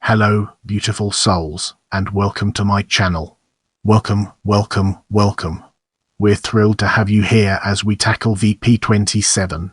Hello, beautiful souls, and welcome to my channel. Welcome, welcome, welcome. We're thrilled to have you here as we tackle VP-27.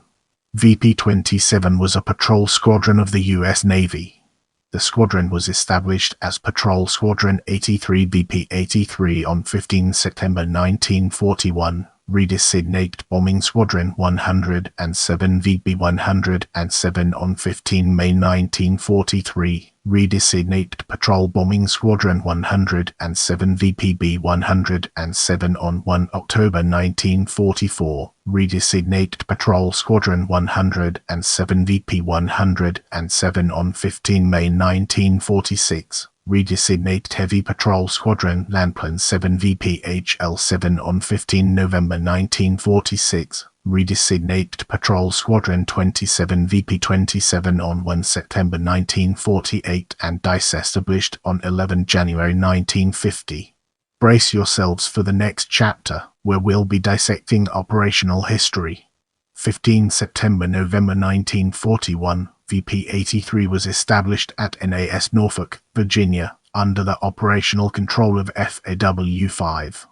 VP-27 was a patrol squadron of the US Navy. The squadron was established as Patrol Squadron 83 VP-83 on 15 September 1941, redesignated Bombing Squadron 107 VP-107 on 15 May 1943, redesignated Patrol Bombing Squadron 107 VPB-107 on 1 October 1944, redesignated Patrol Squadron 107 VP-107 on 15 May 1946, redesignated Heavy Patrol Squadron Landplane 7 VPHL-7 on 15 November 1946, redesignated Patrol Squadron 27 VP-27 on 1 September 1948 and disestablished on 11 January 1950. Brace yourselves for the next chapter, where we'll be dissecting operational history. 15 September-November 1941, VP-83 was established at NAS Norfolk, Virginia, under the operational control of FAW-5.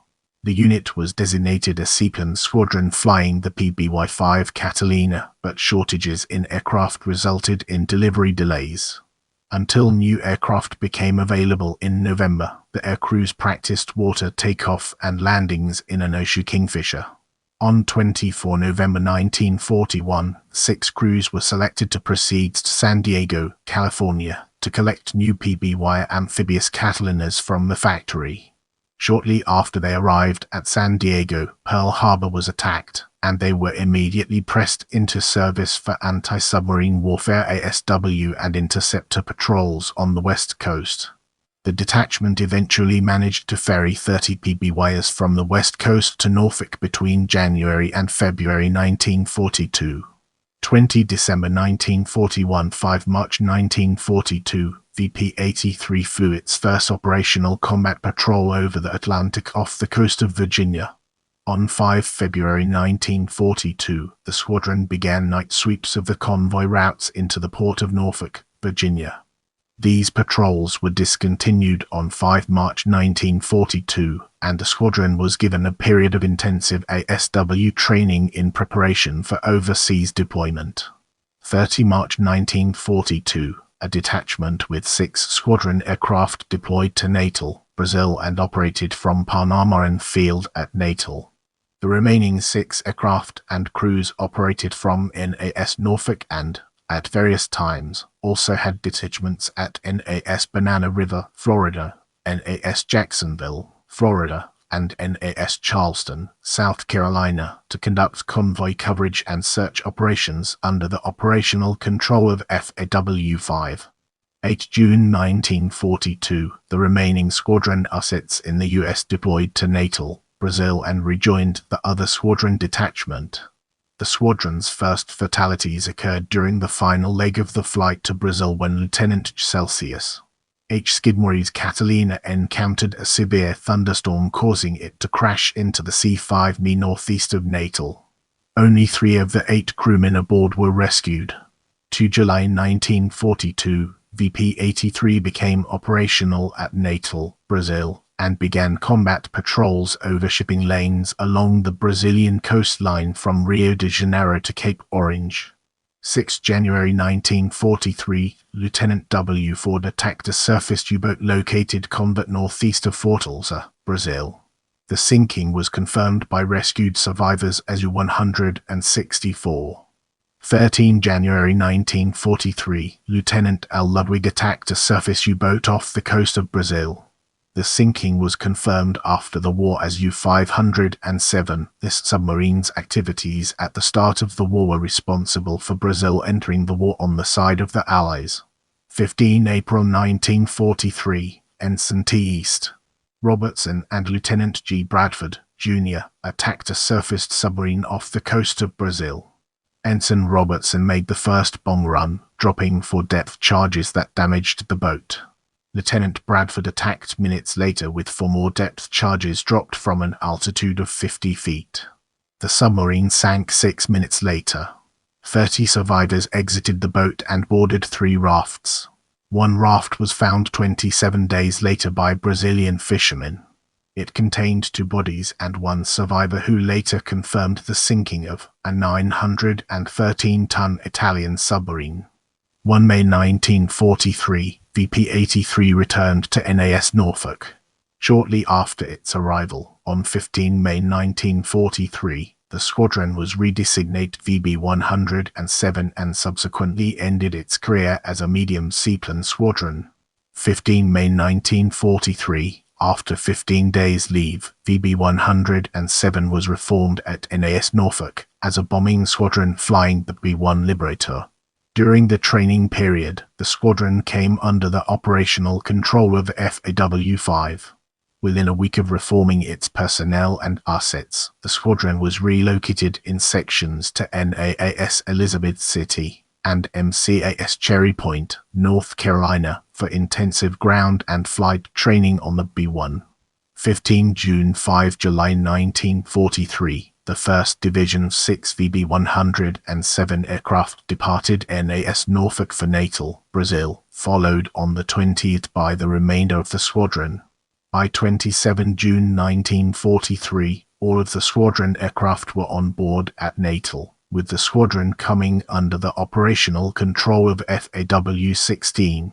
The unit was designated a seaplane squadron flying the PBY-5 Catalina, but shortages in aircraft resulted in delivery delays. Until new aircraft became available in November, the aircrews practiced water takeoff and landings in an Oshii Kingfisher. On 24 November 1941, 6 crews were selected to proceed to San Diego, California, to collect new PBY amphibious Catalinas from the factory. Shortly after they arrived at San Diego, Pearl Harbor was attacked, and they were immediately pressed into service for anti-submarine warfare ASW and interceptor patrols on the West Coast. The detachment eventually managed to ferry 30 PBYs from the West Coast to Norfolk between January and February 1942. 20 December 1941 – 5 March 1942, VP-83 flew its first operational combat patrol over the Atlantic off the coast of Virginia. On 5 February 1942, the squadron began night sweeps of the convoy routes into the port of Norfolk, Virginia. These patrols were discontinued on 5 March 1942, and the squadron was given a period of intensive ASW training in preparation for overseas deployment. 30 March 1942, a detachment with 6 squadron aircraft deployed to Natal, Brazil and operated from Palmarin Field at Natal. The remaining 6 aircraft and crews operated from NAS Norfolk and, at various times, also had detachments at NAS Banana River, Florida, NAS Jacksonville, Florida, and NAS Charleston, South Carolina, to conduct convoy coverage and search operations under the operational control of FAW-5. 8 June 1942, the remaining squadron assets in the U.S. deployed to Natal, Brazil and rejoined the other squadron detachment. The squadron's first fatalities occurred during the final leg of the flight to Brazil when Lieutenant Celsius H. Skidmore's Catalina encountered a severe thunderstorm causing it to crash into the C-5 northeast of Natal. Only 3 of the 8 crewmen aboard were rescued. 2 July 1942, VP-83 became operational at Natal, Brazil, and began combat patrols over shipping lanes along the Brazilian coastline from Rio de Janeiro to Cape Orange. 6 January 1943, Lieutenant W. Ford attacked a surface U-boat located convert northeast of Fortaleza, Brazil. The sinking was confirmed by rescued survivors as U-164. 13 January 1943, Lieutenant L. Ludwig attacked a surface U-boat off the coast of Brazil. The sinking was confirmed after the war as U-507. This submarine's activities at the start of the war were responsible for Brazil entering the war on the side of the Allies. 15 April 1943, Ensign T. East Robertson and Lieutenant G. Bradford, Jr. attacked a surfaced submarine off the coast of Brazil. Ensign Robertson made the first bomb run, dropping 4 depth charges that damaged the boat. Lieutenant Bradford attacked minutes later with 4 more depth charges dropped from an altitude of 50 feet. The submarine sank 6 minutes later. 30 survivors exited the boat and boarded 3 rafts. One raft was found 27 days later by Brazilian fishermen. It contained 2 bodies and 1 survivor who later confirmed the sinking of a 913-ton Italian submarine. 1 May 1943, VP-83 returned to NAS Norfolk. Shortly after its arrival, on 15 May 1943, the squadron was redesignated VB-107 and subsequently ended its career as a medium seaplane squadron. 15 May 1943, after 15 days leave, VB-107 was reformed at NAS Norfolk as a bombing squadron flying the B-1 Liberator. During the training period, the squadron came under the operational control of FAW-5. Within a week of reforming its personnel and assets, the squadron was relocated in sections to NAS Elizabeth City and MCAS Cherry Point, North Carolina, for intensive ground and flight training on the B-1. 15 June 5 July 1943, the 1st Division 6 VB-107 aircraft departed NAS Norfolk for Natal, Brazil, followed on the 20th by the remainder of the squadron. By 27 June 1943, all of the squadron aircraft were on board at Natal, with the squadron coming under the operational control of FAW-16.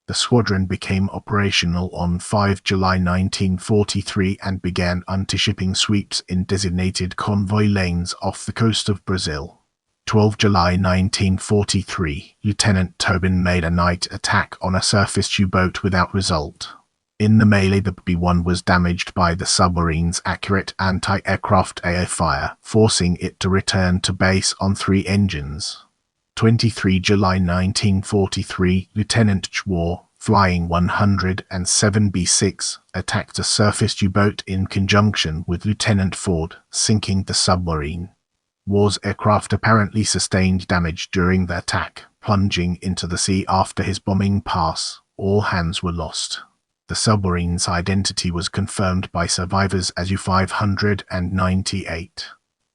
The squadron became operational on 5 July 1943 and began anti-shipping sweeps in designated convoy lanes off the coast of Brazil. 12 July 1943, Lieutenant Tobin made a night attack on a surface U-boat without result. In the melee, the B-1 was damaged by the submarine's accurate anti-aircraft AA fire, forcing it to return to base on 3 engines. 23 July 1943, Lieutenant Chua, flying 107 B-6, attacked a surface U-boat in conjunction with Lieutenant Ford, sinking the submarine. War's aircraft apparently sustained damage during the attack, plunging into the sea after his bombing pass. All hands were lost. The submarine's identity was confirmed by survivors as U-598.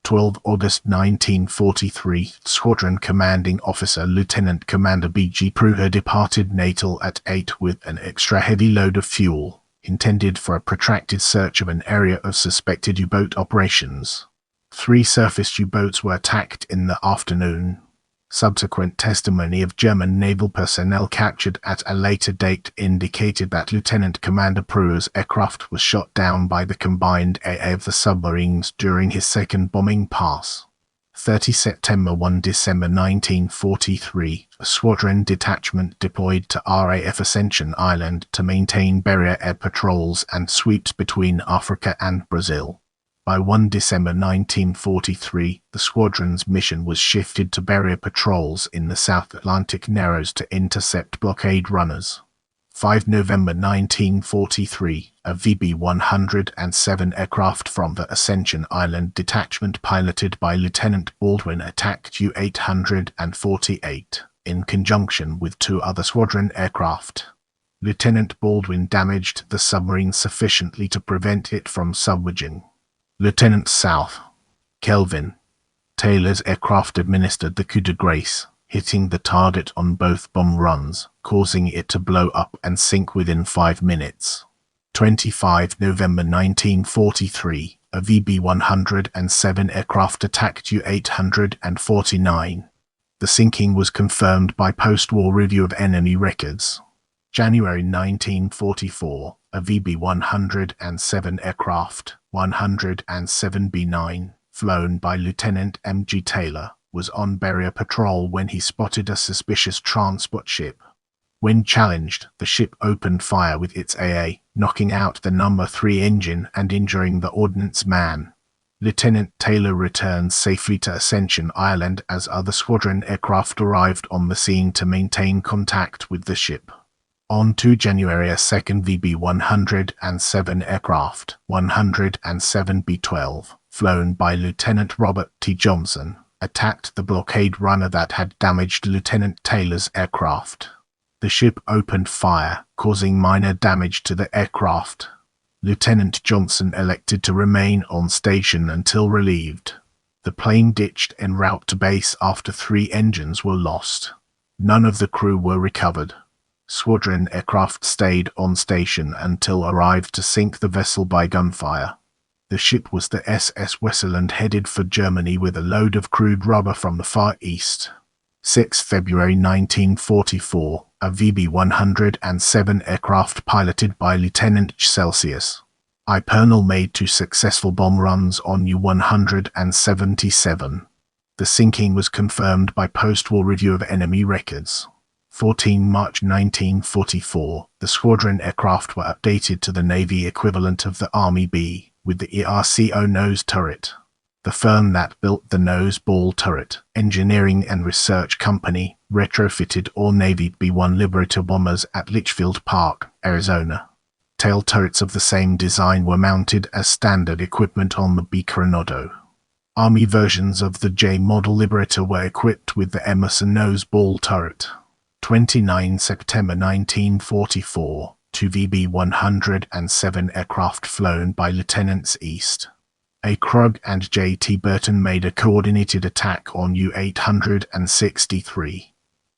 12 August 1943, Squadron Commanding Officer Lieutenant Commander B.G. Pruher departed Natal at 8 with an extra heavy load of fuel, intended for a protracted search of an area of suspected U-boat operations. 3 surface U-boats were attacked in the afternoon. Subsequent testimony of German naval personnel captured at a later date indicated that Lieutenant Commander Pruher's aircraft was shot down by the combined AA of the submarines during his second bombing pass. 30 September 1 December 1943, a squadron detachment deployed to RAF Ascension Island to maintain barrier air patrols and sweeps between Africa and Brazil. By 1 December 1943, the squadron's mission was shifted to barrier patrols in the South Atlantic Narrows to intercept blockade runners. 5 November 1943, a VB-107 aircraft from the Ascension Island detachment piloted by Lieutenant Baldwin attacked U-848, in conjunction with 2 other squadron aircraft. Lieutenant Baldwin damaged the submarine sufficiently to prevent it from submerging. Lieutenant South Kelvin Taylor's aircraft administered the coup de grace, hitting the target on both bomb runs, causing it to blow up and sink within 5 minutes. 25 November 1943, a VB-107 aircraft attacked U-849. The sinking was confirmed by post-war review of enemy records. January 1944, a VB-107 aircraft, 107B9, flown by Lieutenant M.G. Taylor, was on barrier patrol when he spotted a suspicious transport ship. When challenged, the ship opened fire with its AA, knocking out the No. 3 engine and injuring the ordnance man. Lieutenant Taylor returned safely to Ascension Island as other squadron aircraft arrived on the scene to maintain contact with the ship. On 2 January, a second VB-107 aircraft, 107B-12, flown by Lieutenant Robert T. Johnson, attacked the blockade runner that had damaged Lieutenant Taylor's aircraft. The ship opened fire, causing minor damage to the aircraft. Lieutenant Johnson elected to remain on station until relieved. The plane ditched en route to base after 3 engines were lost. None of the crew were recovered. Squadron aircraft stayed on station until arrived to sink the vessel by gunfire. The ship was the SS Wessel and headed for Germany with a load of crude rubber from the Far East. 6 February 1944, a VP-27 aircraft piloted by Lieutenant Celsius I. Pernell made 2 successful bomb runs on U-177. The sinking was confirmed by post-war review of enemy records. 14 March 1944, the squadron aircraft were updated to the Navy equivalent of the Army B, with the ERCO nose turret. The firm that built the nose ball turret, engineering and research company, retrofitted all Navy B-1 Liberator bombers at Litchfield Park, Arizona. Tail turrets of the same design were mounted as standard equipment on the B Coronado. Army versions of the J model Liberator were equipped with the Emerson nose ball turret. 29 September 1944, 2 VP-107 aircraft flown by Lieutenants East A. Krug and J.T. Burton made a coordinated attack on U-863.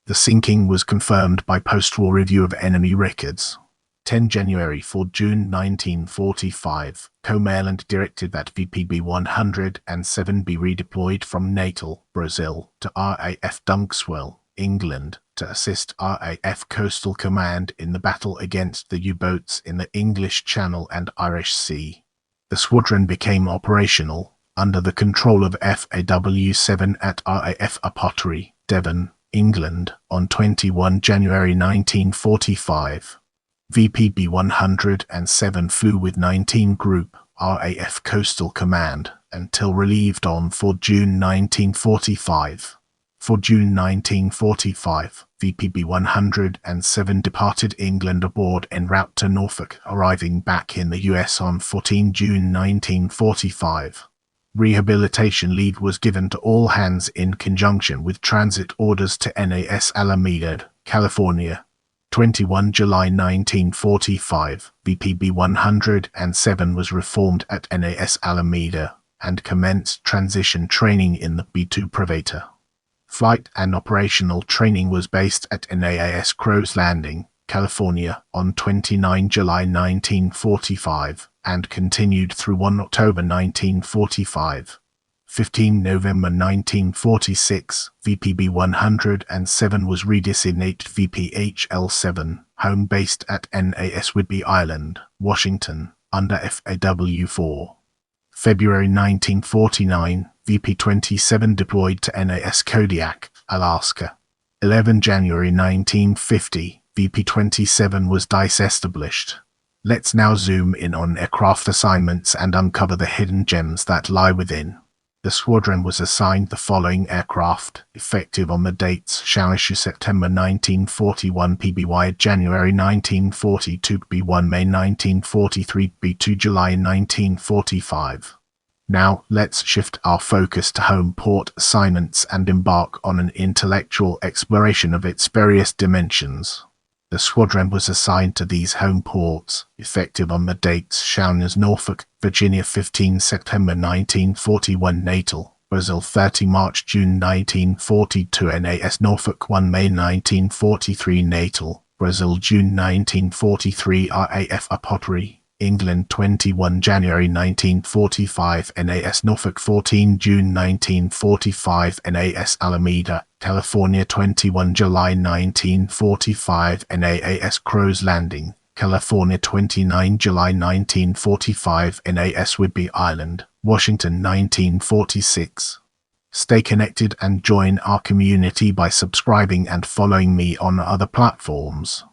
The sinking was confirmed by post-war review of enemy records. 10 January 4 June 1945, Comaland directed that VP-107 be redeployed from Natal, Brazil, to RAF Dunkswell, England, to assist RAF Coastal Command in the battle against the U-boats in the English Channel and Irish Sea. The squadron became operational, under the control of FAW-7 at RAF Apottery, Devon, England, on 21 January 1945. VP-107 flew with 19 Group RAF Coastal Command until relieved on 4 June 1945. 4 June 1945, VP-107 departed England aboard en route to Norfolk, arriving back in the US on 14 June 1945. Rehabilitation leave was given to all hands in conjunction with transit orders to NAS Alameda, California. 21 July 1945, VP-107 was reformed at NAS Alameda and commenced transition training in the B-2 Privator. Flight and operational training was based at NAS Crow's Landing, California, on 29 July 1945 and continued through 1 October 1945. 15 November 1946, VP-107 was redesignated VPHL-7, home-based at NAS Whidbey Island, Washington, under FAW-4. February 1949, VP-27 deployed to NAS Kodiak, Alaska. 11 January 1950, VP-27 was disestablished. Let's now zoom in on aircraft assignments and uncover the hidden gems that lie within. The squadron was assigned the following aircraft, effective on the dates shown: September 1941 PBY, January 1942 B1, May 1943 B2, July 1945. Now, let's shift our focus to home port assignments and embark on an intellectual exploration of its various dimensions. The squadron was assigned to these home ports, effective on the dates shown as Norfolk, Virginia 15 September 1941, Natal, Brazil 30 March-June 1942, NAS Norfolk 1 May 1943, Natal, Brazil June 1943, RAF Apottery, England 21 January 1945, NAS Norfolk 14 June 1945, NAS Alameda, California 21 July 1945, NAS Crow's Landing, California 29 July 1945, NAS Whidbey Island, Washington 1946. Stay connected and join our community by subscribing and following me on other platforms.